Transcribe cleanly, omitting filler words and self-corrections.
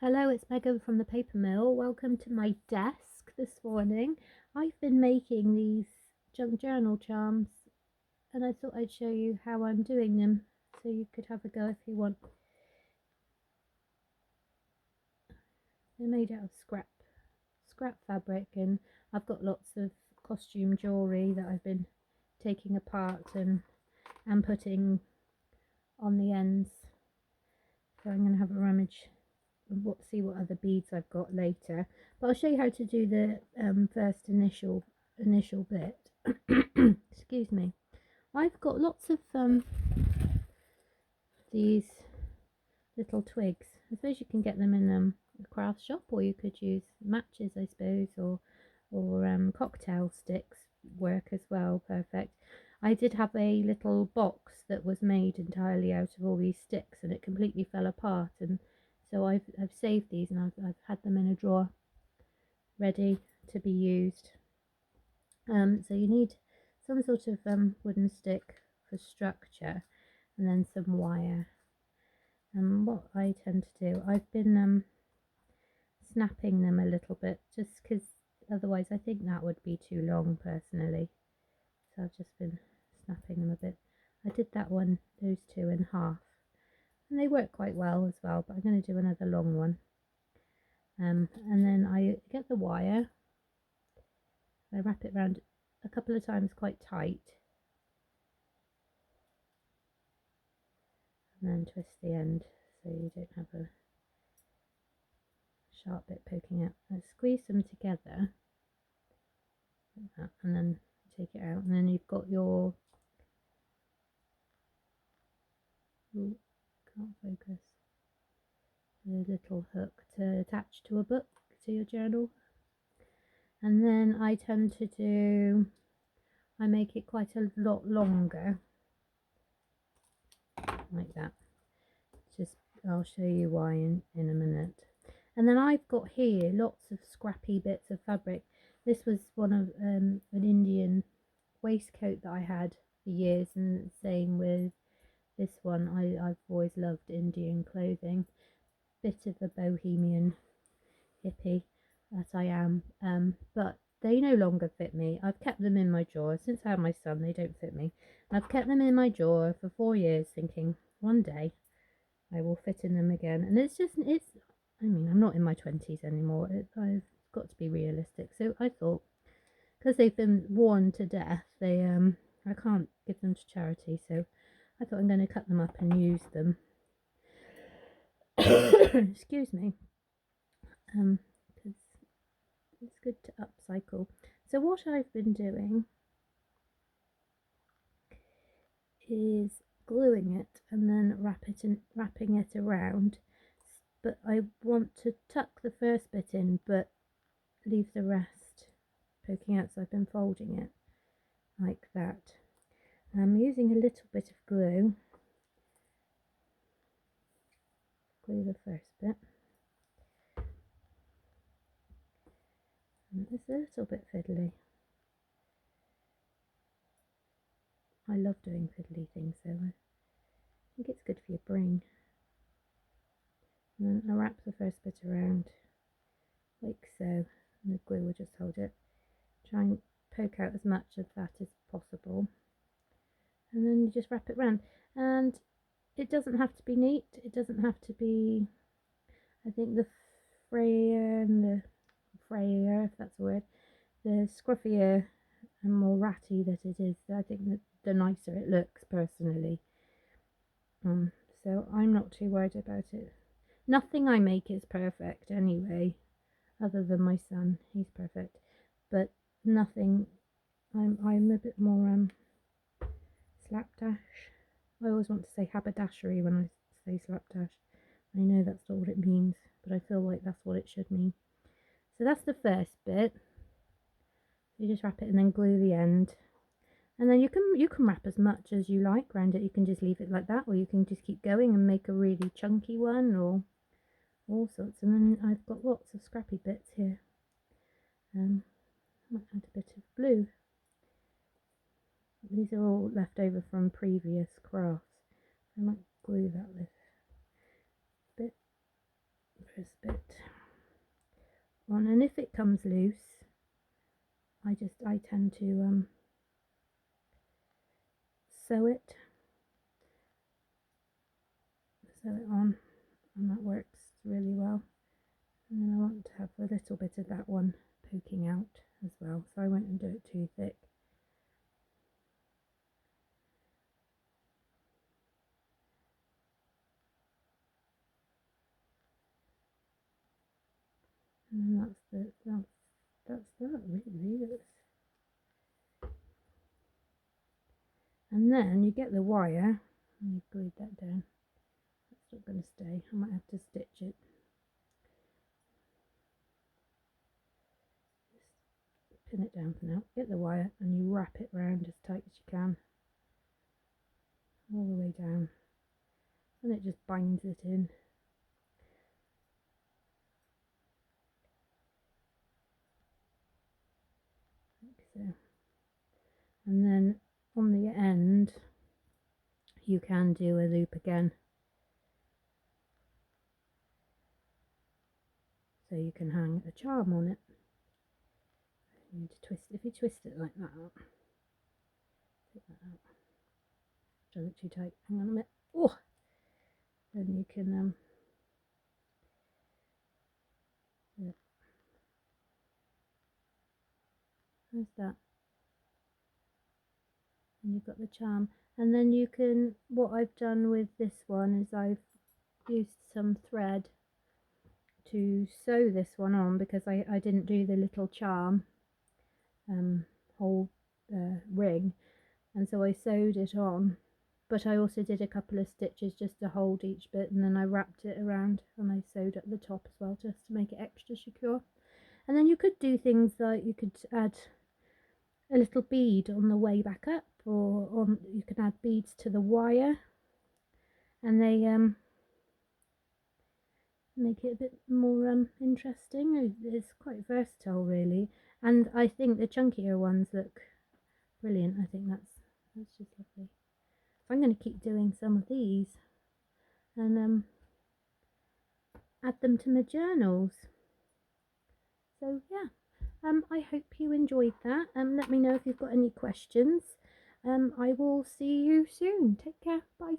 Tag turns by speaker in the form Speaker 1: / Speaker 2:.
Speaker 1: Hello, it's Megan from the Paper Mill. Welcome to my desk this morning. I've been making these junk journal charms and I thought I'd show you how I'm doing them so you could have a go if you want. They're made out of scrap fabric, and I've got lots of costume jewellery that I've been taking apart and putting on the ends. So I'm going to have a rummage and see what other beads I've got later. But I'll show you how to do the first initial bit. Excuse me. I've got lots of these little twigs. I suppose you can get them in a craft shop, or you could use matches, I suppose, or cocktail sticks work as well. Perfect. I did have a little box that was made entirely out of all these sticks, and it completely fell apart. And so I've saved these, and I've had them in a drawer, ready to be used. So you need some sort of wooden stick for structure, and then some wire. And what I tend to do, I've been snapping them a little bit, just because otherwise I think that would be too long personally. So I've just been snapping them a bit. I did those two in half, and they work quite well as well, but I'm going to do another long one. And then I get the wire, I wrap it around a couple of times quite tight, and then twist the end so you don't have a sharp bit poking out. And squeeze them together like that, and then take it out, and then you've got your can't focus the little hook to attach to a book, to your journal. And then I tend to do, I make it quite a lot longer, like that. Just, I'll show you why in a minute. And then I've got here lots of scrappy bits of fabric. This was one of an Indian waistcoat that I had for years, and same with this one. I've always loved Indian clothing. Bit of a bohemian hippie that I am, but they no longer fit me. I've kept them in my drawer since I had my son. They don't fit me. I've kept them in my drawer for 4 years, thinking one day I will fit in them again. And it's I mean, I'm not in my 20s anymore. I've got to be realistic. So I thought, because they've been worn to death, I can't give them to charity. So I thought I'm going to cut them up and use them. Excuse me. Because it's good to upcycle. So what I've been doing is gluing it and then wrapping it around. But I want to tuck the first bit in, but leave the rest poking out. So I've been folding it like that. I'm using a little bit of glue. Glue the first bit. And it's a little bit fiddly. I love doing fiddly things, so I think it's good for your brain. And then I wrap the first bit around like so, and the glue will just hold it. Try and poke out as much of that as possible, and then you just wrap it around. And it doesn't have to be neat, it doesn't have to be, I think the frayer, if that's a word, the scruffier and more ratty that it is, I think that the nicer it looks personally. So I'm not too worried about it. Nothing I make is perfect anyway, other than my son. He's perfect, but nothing. I'm a bit more slapdash. I always want to say haberdashery when I say slapdash. I know that's not what it means, but I feel like that's what it should mean. So that's the first bit. You just wrap it and then glue the end. And then you can wrap as much as you like around it. You can just leave it like that, or you can just keep going and make a really chunky one, or all sorts. And then I've got lots of scrappy bits here. I might add a bit of blue. These are all left over from previous crafts. I might glue that little bit first bit on, and if it comes loose, I tend to sew it on, and that works really well. And then I want to have a little bit of that one poking out as well, so I won't do it too thick. And that's that really. And then you get the wire, and you've glued that down. That's not going to stay. I might have to stitch it. Just pin it down for now. Get the wire and you wrap it round as tight as you can, all the way down, and it just binds it in. Like so. And then on the end you can do a loop again, so you can hang a charm on it. You need to twist, if you twist it like that, take that out, done it too tight, hang on a minute, oh, then you can yeah. How's that? And you've got the charm, and then you can, what I've done with this one is I've used some thread to sew this one on, because I didn't do the little charm whole ring, and so I sewed it on, but I also did a couple of stitches just to hold each bit, and then I wrapped it around and I sewed at the top as well, just to make it extra secure. And then you could do things like you could add a little bead on the way back up, or you can add beads to the wire, and they make it a bit more interesting. It's quite versatile really, and I think the chunkier ones look brilliant. I think that's just lovely. So I'm going to keep doing some of these and add them to my journals. So yeah, I hope you enjoyed that. Let me know if you've got any questions. I will see you soon. Take care. Bye.